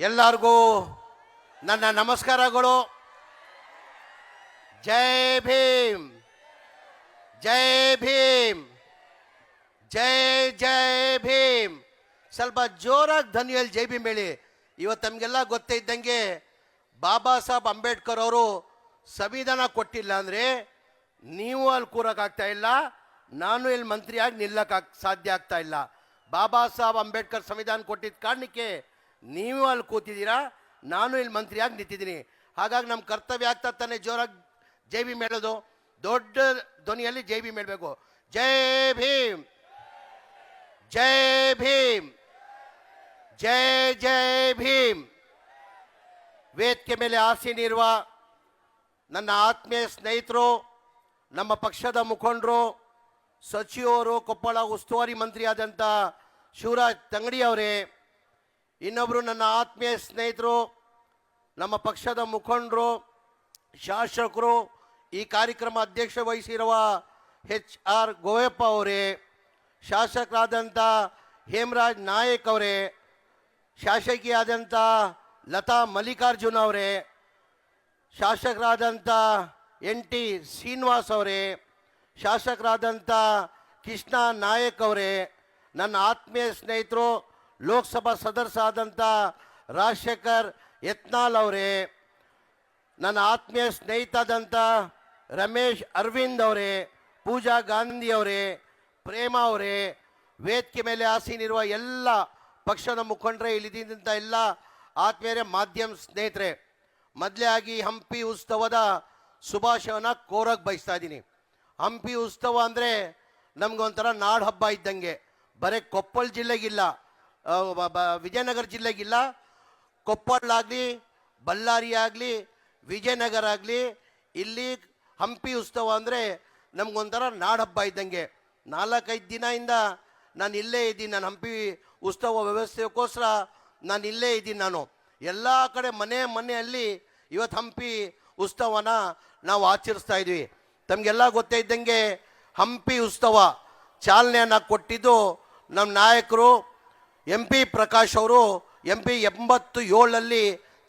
ಎಲ್ಲರಿಗೂ ನನ್ನ ನಮಸ್ಕಾರಗಳು. ಜೈ ಭೀಮ್, ಜೈ ಭೀಮ್, ಜೈ ಜೈ ಭೀಮ್. ಸ್ವಲ್ಪ ಜೋರಾಗಿ ಧ್ವನಿಯಲ್ಲಿ ಜೈ ಭೀಮ್ ಹೇಳಿ. ಇವತ್ತು ನಮಗೆಲ್ಲ ಗೊತ್ತೇ ಇದ್ದಂಗೆ ಬಾಬಾ ಸಾಹೇಬ್ ಅಂಬೇಡ್ಕರ್ ಅವರು ಸಂವಿಧಾನ ಕೊಟ್ಟಿಲ್ಲ ಅಂದರೆ ನೀವು ಅಲ್ಲಿ ಕೂರಕ್ಕಾಗ್ತಾ ಇಲ್ಲ, ನಾನು ಇಲ್ಲಿ ಮಂತ್ರಿಯಾಗಿ ನಿಲ್ಲಕ್ಕೆ ಸಾಧ್ಯ ಆಗ್ತಾ ಇಲ್ಲ. ಬಾಬಾ ಸಾಹೇಬ್ ಅಂಬೇಡ್ಕರ್ ಸಂವಿಧಾನ ಕೊಟ್ಟಿದ್ದ ಕಾರಣಕ್ಕೆ ನೀವು ಅಲ್ಲಿ ಕೂತಿದ್ದೀರಾ, ನಾನು ಇಲ್ಲಿ ಮಂತ್ರಿಯಾಗಿ ನಿಂತಿದ್ದೀನಿ. ಹಾಗಾಗಿ ನಮ್ಮ ಕರ್ತವ್ಯ ಆಗ್ತಾ ತಾನೆ ಜೋರಾಗಿ ಜೈ ಭೀಮ್ ಹೇಳೋದು. ದೊಡ್ಡ ಧ್ವನಿಯಲ್ಲಿ ಜೈ ಭೀಮ್ ಹೇಳಬೇಕು. ಜೈ ಭೀಮ್, ಜೈ ಭೀಮ್, ಜೈ ಜೈ ಭೀಮ್. ವೇದಿಕೆ ಮೇಲೆ ಆಸೀನಿರುವ ನನ್ನ ಆತ್ಮೀಯ ಸ್ನೇಹಿತರು, ನಮ್ಮ ಪಕ್ಷದ ಮುಖಂಡರು, ಸಚಿವರು, ಕೊಪ್ಪಳ ಉಸ್ತುವಾರಿ ಮಂತ್ರಿ ಆದಂಥ ಶಿವರಾಜ್ ತಂಗಡಿ ಅವರೇ, ಇನ್ನೊಬ್ಬರು ನನ್ನ ಆತ್ಮೀಯ ಸ್ನೇಹಿತರು, ನಮ್ಮ ಪಕ್ಷದ ಮುಖಂಡರು, ಶಾಸಕರು, ಈ ಕಾರ್ಯಕ್ರಮ ಅಧ್ಯಕ್ಷ ವಹಿಸಿರುವ HR ಗೋಯಪ್ಪ ಅವರೇ, ಶಾಸಕರಾದಂಥ ಹೇಮರಾಜ್ ನಾಯಕ್ ಅವರೇ, ಶಾಸಕಿಯಾದಂಥ ಲತಾ ಮಲ್ಲಿಕಾರ್ಜುನ್ ಅವರೇ, ಶಾಸಕರಾದಂಥ NT ಶ್ರೀನಿವಾಸ್ ಅವರೇ, ಶಾಸಕರಾದಂಥ ಕೃಷ್ಣ ನಾಯಕ್ ಅವರೇ, ನನ್ನ ಆತ್ಮೀಯ ಸ್ನೇಹಿತರು, ಲೋಕಸಭಾ ಸದಸ್ಯರಾದಂಥ ರಾಜಶೇಖರ್ ಯತ್ನಾಳ್ ಅವರೇ, ನನ್ನ ಆತ್ಮೀಯ ಸ್ನೇಹಿತರಾದಂಥ ರಮೇಶ್ ಅರವಿಂದ್ ಅವರೇ, ಪೂಜಾ ಗಾಂಧಿ ಅವರೇ, ಪ್ರೇಮ ಅವರೇ, ವೇದಿಕೆ ಮೇಲೆ ಆಸೀನಿರುವ ಎಲ್ಲ ಪಕ್ಷದ ಮುಖಂಡರೇ, ಇಲ್ಲಿದ್ದಂಥ ಎಲ್ಲ ಆತ್ಮೀಯರೇ, ಮಾಧ್ಯಮ ಸ್ನೇಹಿತರೆ, ಮೊದಲೇ ಆಗಿ ಹಂಪಿ ಉತ್ಸವದ ಶುಭಾಶಯವನ್ನು ಕೋರಕ್ಕೆ ಬಯಸ್ತಾ ಇದ್ದೀನಿ. ಹಂಪಿ ಉತ್ಸವ ಅಂದರೆ ನಮಗೊಂಥರ ನಾಡು ಹಬ್ಬ ಇದ್ದಂಗೆ. ಬರೀ ಕೊಪ್ಪಳ ಜಿಲ್ಲೆಗಿಲ್ಲ, ವಿಜಯನಗರ ಜಿಲ್ಲೆಗಿಲ್ಲ, ಕೊಪ್ಪಳ ಆಗಲಿ, ಬಳ್ಳಾರಿ ಆಗಲಿ, ವಿಜಯನಗರ ಆಗಲಿ, ಇಲ್ಲಿ ಹಂಪಿ ಉತ್ಸವ ಅಂದರೆ ನಮಗೊಂಥರ ನಾಡು ಹಬ್ಬ ಇದ್ದಂಗೆ. 4-5 ದಿನದಿಂದ ನಾನು ಇಲ್ಲೇ ಇದ್ದೀನಿ. ನಾನು ಹಂಪಿ ಉತ್ಸವ ವ್ಯವಸ್ಥೆಗೋಸ್ಕರ ನಾನು ಇಲ್ಲೇ ಇದ್ದೀನಿ. ನಾನು ಎಲ್ಲ ಕಡೆ ಮನೆಯಲ್ಲಿ ಇವತ್ತು ಹಂಪಿ ಉತ್ಸವನ ನಾವು ಆಚರಿಸ್ತಾ ಇದ್ವಿ. ತಮಗೆಲ್ಲ ಗೊತ್ತೇ ಇದ್ದಂಗೆ ಹಂಪಿ ಉತ್ಸವ ಚಾಲನೆಯನ್ನು ಕೊಟ್ಟಿದ್ದು ನಮ್ಮ ನಾಯಕರು MP ಪ್ರಕಾಶ್ ಅವರು. MP 87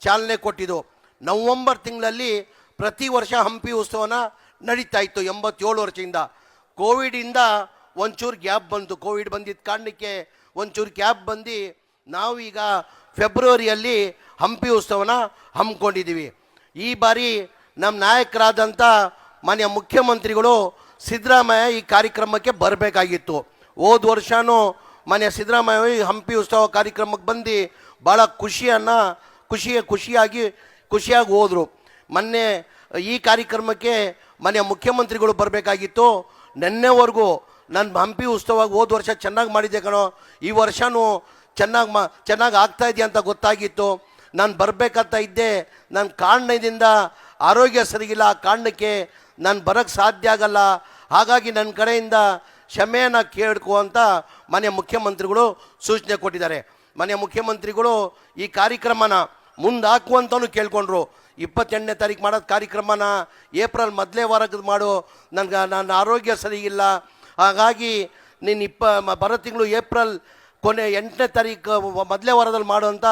ಚಾಲನೆ ಕೊಟ್ಟಿದ್ದು. ನವಂಬರ್ ತಿಂಗಳಲ್ಲಿ ಪ್ರತಿ ವರ್ಷ ಹಂಪಿ ಉತ್ಸವನ ನಡೀತಾ ಇತ್ತು 87 ವರ್ಷದಿಂದ. ಕೋವಿಡಿಂದ ಒಂಚೂರು ಗ್ಯಾಪ್ ಬಂತು. ಕೋವಿಡ್ ಬಂದಿದ್ದ ಕಾರಣಕ್ಕೆ ಒಂಚೂರು ಗ್ಯಾಪ್ ಬಂದು ನಾವೀಗ ಫೆಬ್ರವರಿಯಲ್ಲಿ ಹಂಪಿ ಉತ್ಸವನ ಹಮ್ಮಿಕೊಂಡಿದ್ದೀವಿ. ಈ ಬಾರಿ ನಮ್ಮ ನಾಯಕರಾದಂಥ ಮಾನ್ಯ ಮುಖ್ಯಮಂತ್ರಿಗಳು ಸಿದ್ದರಾಮಯ್ಯ ಈ ಕಾರ್ಯಕ್ರಮಕ್ಕೆ ಬರಬೇಕಾಗಿತ್ತು. ಹೋದ ವರ್ಷವೂ ಮಾನ್ಯ ಸಿದ್ದರಾಮಯ್ಯ ಈ ಹಂಪಿ ಉತ್ಸವ ಕಾರ್ಯಕ್ರಮಕ್ಕೆ ಬಂದು ಭಾಳ ಖುಷಿಯಾಗಿ ಹೋದರು. ಮೊನ್ನೆ ಈ ಕಾರ್ಯಕ್ರಮಕ್ಕೆ ಮಾನ್ಯ ಮುಖ್ಯಮಂತ್ರಿಗಳು ಬರಬೇಕಾಗಿತ್ತು. ನೆನ್ನೆವರೆಗೂ ನಾನು ಹಂಪಿ ಉತ್ಸವ ಹೋದ ವರ್ಷ ಚೆನ್ನಾಗಿ ಮಾಡಿದ್ದೆ ಕಣೋ, ಈ ವರ್ಷವೂ ಚೆನ್ನಾಗಿ ಆಗ್ತಾ ಇದೆಯಾ ಅಂತ ಗೊತ್ತಾಗಿತ್ತು. ನಾನು ಬರಬೇಕಂತ ಇದ್ದೆ. ನನ್ನ ಕಾರಣದಿಂದ ಆರೋಗ್ಯ ಸರಿಗಿಲ್ಲ, ಆ ಕಾರಣಕ್ಕೆ ನಾನು ಬರೋಕ್ಕೆ ಸಾಧ್ಯ ಆಗಲ್ಲ. ಹಾಗಾಗಿ ನನ್ನ ಕಡೆಯಿಂದ ಕ್ಷಮೆಯನ್ನು ಕೇಳ್ಕೊ ಅಂತ ಮಾನ್ಯ ಮುಖ್ಯಮಂತ್ರಿಗಳು ಸೂಚನೆ ಕೊಟ್ಟಿದ್ದಾರೆ. ಮಾನ್ಯ ಮುಖ್ಯಮಂತ್ರಿಗಳು ಈ ಕಾರ್ಯಕ್ರಮನ ಮುಂದೆ ಹಾಕುವಂತನೂ ಕೇಳ್ಕೊಂಡ್ರು. 28ನೇ ತಾರೀಕು ಮಾಡೋದು ಕಾರ್ಯಕ್ರಮನ ಏಪ್ರಿಲ್ ಮೊದಲೇ ವಾರಕ್ಕೆ ಮಾಡು, ನನ್ನ ಆರೋಗ್ಯ ಸರಿಗಿಲ್ಲ, ಹಾಗಾಗಿ ನೀನು ಬರೋ ತಿಂಗಳು ಏಪ್ರಿಲ್ ಕೊನೆ 8ನೇ ತಾರೀಕು ಮೊದಲೇ ವಾರದಲ್ಲಿ ಮಾಡು ಅಂತ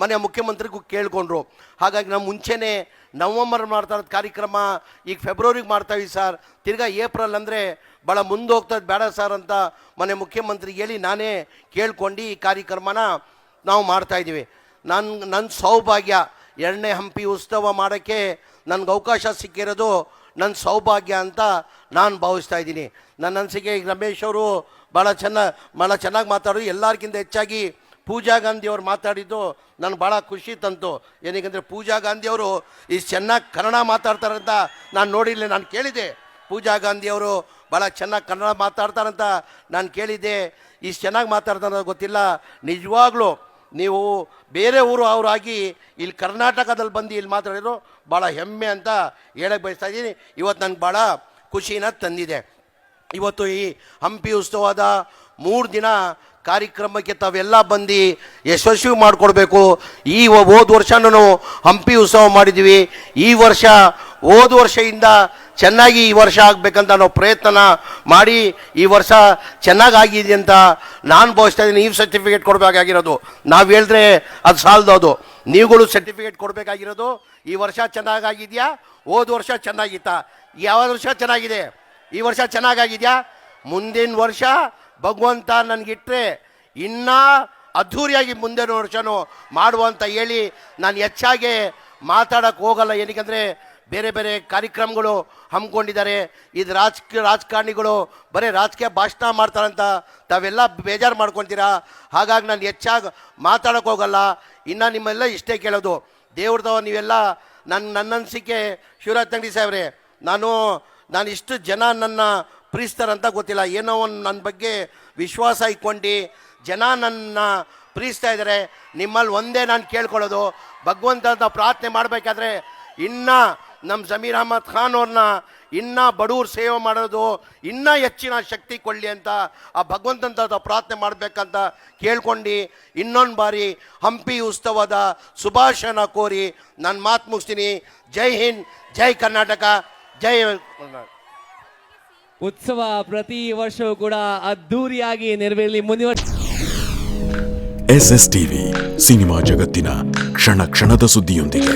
ಮನೆಯ ಮುಖ್ಯಮಂತ್ರಿಗೂ ಕೇಳ್ಕೊಂಡ್ರು. ಹಾಗಾಗಿ ನಾವು ಮುಂಚೆನೇ ನವಂಬರ್ ಮಾಡ್ತಾ ಇರೋದು ಕಾರ್ಯಕ್ರಮ ಈಗ ಫೆಬ್ರವರಿಗೆ ಮಾಡ್ತಾಯಿವಿ ಸರ್, ತಿರ್ಗಾ ಏಪ್ರಿಲ್ ಅಂದರೆ ಭಾಳ ಮುಂದೆ ಹೋಗ್ತದೆ ಬೇಡ ಸರ್ ಅಂತ ಮನೆ ಮುಖ್ಯಮಂತ್ರಿಗೆ ಹೇಳಿ ನಾನೇ ಕೇಳ್ಕೊಂಡು ಈ ಕಾರ್ಯಕ್ರಮನ ನಾವು ಮಾಡ್ತಾಯಿದ್ದೀವಿ. ನನ್ನ ಸೌಭಾಗ್ಯ 2ನೇ ಹಂಪಿ ಉತ್ಸವ ಮಾಡೋಕ್ಕೆ ನನಗೆ ಅವಕಾಶ ಸಿಕ್ಕಿರೋದು ನನ್ನ ಸೌಭಾಗ್ಯ ಅಂತ ನಾನು ಭಾವಿಸ್ತಾ ಇದ್ದೀನಿ. ನನ್ನ ಅನಿಸಿಕೆ ಈಗ ರಮೇಶ್ ಅವರು ಭಾಳ ಚೆನ್ನಾಗಿ ಮಾತಾಡೋದು. ಎಲ್ಲರಿಗಿಂತ ಹೆಚ್ಚಾಗಿ ಪೂಜಾ ಗಾಂಧಿ ಅವರು ಮಾತಾಡಿದ್ದು ನನಗೆ ಭಾಳ ಖುಷಿ ತಂತು. ಏನಕ್ಕೆ ಪೂಜಾ ಗಾಂಧಿಯವರು ಇಷ್ಟು ಚೆನ್ನಾಗಿ ಕನ್ನಡ ಮಾತಾಡ್ತಾರಂತ ನಾನು ನೋಡಿಲ್ಲ. ನಾನು ಕೇಳಿದೆ ಪೂಜಾ ಗಾಂಧಿಯವರು ಭಾಳ ಚೆನ್ನಾಗಿ ಕನ್ನಡ ಮಾತಾಡ್ತಾರಂತ ನಾನು ಕೇಳಿದ್ದೆ. ಇಷ್ಟು ಚೆನ್ನಾಗಿ ಮಾತಾಡ್ತಾರೆ ಗೊತ್ತಿಲ್ಲ. ನಿಜವಾಗ್ಲೂ ನೀವು ಬೇರೆ ಊರು ಅವರಾಗಿ ಇಲ್ಲಿ ಕರ್ನಾಟಕದಲ್ಲಿ ಬಂದು ಇಲ್ಲಿ ಮಾತಾಡಿದ್ರು ಭಾಳ ಹೆಮ್ಮೆ ಅಂತ ಹೇಳಕ್ಕೆ ಬಯಸ್ತಾ ಇದ್ದೀನಿ. ಇವತ್ತು ನನಗೆ ಭಾಳ ಖುಷಿನ ತಂದಿದೆ. ಇವತ್ತು ಈ ಹಂಪಿ ಉತ್ಸವದ 3 ದಿನ ಕಾರ್ಯಕ್ರಮಕ್ಕೆ ತಾವೆಲ್ಲ ಬಂದು ಯಶಸ್ವಿ ಮಾಡಿಕೊಡ್ಬೇಕು. ಹೋದ ವರ್ಷನೂ ಹಂಪಿ ಉತ್ಸವ ಮಾಡಿದ್ವಿ. ಈ ವರ್ಷ ಹೋದ ವರ್ಷದಿಂದ ಚೆನ್ನಾಗಿ ಈ ವರ್ಷ ಆಗಬೇಕಂತ ನಾವು ಪ್ರಯತ್ನ ಮಾಡಿ ಈ ವರ್ಷ ಚೆನ್ನಾಗಾಗಿದೆ ಅಂತ ನಾನು ಭಾವಿಸ್ತಾ ಇದ್ದೀನಿ. ನೀವು ಸರ್ಟಿಫಿಕೇಟ್ ಕೊಡಬೇಕಾಗಿರೋದು ನಾವು ಹೇಳಿದ್ರೆ ಅದು ಸಾಲದೋದು, ನೀವುಗಳು ಸರ್ಟಿಫಿಕೇಟ್ ಕೊಡಬೇಕಾಗಿರೋದು. ಈ ವರ್ಷ ಚೆನ್ನಾಗಾಗಿದೆಯಾ, ಹೋದ ವರ್ಷ ಚೆನ್ನಾಗಿತ್ತಾ, ಯಾವ ವರ್ಷ ಚೆನ್ನಾಗಿದೆ, ಈ ವರ್ಷ ಚೆನ್ನಾಗಾಗಿದೆಯಾ, ಮುಂದಿನ ವರ್ಷ ಭಗವಂತ ನನಗಿಟ್ಟರೆ ಇನ್ನೂ ಅದ್ಧೂರಿಯಾಗಿ ಮುಂದಿನ ವರ್ಷನೂ ಮಾಡುವಂತ ಹೇಳಿ ನಾನು ಹೆಚ್ಚಾಗೆ ಮಾತಾಡೋಕ್ಕೆ ಹೋಗಲ್ಲ. ಏನಕ್ಕೆ ಬೇರೆ ಬೇರೆ ಕಾರ್ಯಕ್ರಮಗಳು ಹಮ್ಮಿಕೊಂಡಿದ್ದಾರೆ. ಇದು ರಾಜಕಾರಣಿಗಳು ಬರೀ ರಾಜಕೀಯ ಭಾಷಣ ಮಾಡ್ತಾರಂತ ತಾವೆಲ್ಲ ಬೇಜಾರು ಮಾಡ್ಕೊತೀರಾ. ಹಾಗಾಗಿ ನಾನು ಹೆಚ್ಚಾಗಿ ಮಾತಾಡೋಕ್ಕೆ ಹೋಗಲ್ಲ. ಇನ್ನು ನಿಮ್ಮೆಲ್ಲ ಇಷ್ಟೇ ಕೇಳೋದು, ದೇವ್ರದವ ನೀವೆಲ್ಲ ನನ್ನ ಅನಿಸಿಕೆ ಶಿವರಾಜ್ ತಂಗಡಿ ಸಾಹೇಬ್ರೆ, ನಾನು ಇಷ್ಟು ಜನ ನನ್ನ ಪ್ರೀತಿಸ್ತಾರಂತ ಗೊತ್ತಿಲ್ಲ. ಏನೋ ಒಂದು ನನ್ನ ಬಗ್ಗೆ ವಿಶ್ವಾಸ ಇಟ್ಕೊಂಡು ಜನ ನನ್ನ ಪ್ರೀತಿಸ್ತಾ ಇದ್ದಾರೆ. ನಿಮ್ಮಲ್ಲಿ ಒಂದೇ ನಾನು ಕೇಳ್ಕೊಳ್ಳೋದು, ಭಗವಂತ ಅಂತ ಪ್ರಾರ್ಥನೆ ಮಾಡಬೇಕಾದ್ರೆ ಇನ್ನೂ ನಮ್ಮ ಜಮೀರ್ ಅಹಮದ್ ಖಾನ್ ಅವ್ರನ್ನ ಇನ್ನೂ ಬಡವ್ರ ಸೇವೆ ಮಾಡೋದು ಇನ್ನೂ ಹೆಚ್ಚಿನ ಶಕ್ತಿ ಕೊಡಲಿ ಅಂತ ಆ ಭಗವಂತಂತ ಪ್ರಾರ್ಥನೆ ಮಾಡಬೇಕಂತ ಕೇಳ್ಕೊಂಡು ಇನ್ನೊಂದು ಬಾರಿ ಹಂಪಿ ಉತ್ಸವದ ಶುಭಾಶಯನ ಕೋರಿ ನಾನು ಮಾತು ಮುಗಿಸ್ತೀನಿ. ಜೈ ಹಿಂದ್, ಜೈ ಕರ್ನಾಟಕ, ಜೈ ಉತ್ಸವ ಪ್ರತಿ ವರ್ಷವೂ ಕೂಡ ಅದ್ಧೂರಿಯಾಗಿ ನೆರವೇರಲಿ. ಮುಂದಿನ ವರ್ಷ SS ಟಿವಿ ಸಿನಿಮಾ ಜಗತ್ತಿನ ಕ್ಷಣ ಕ್ಷಣದ ಸುದ್ದಿಯೊಂದಿಗೆ.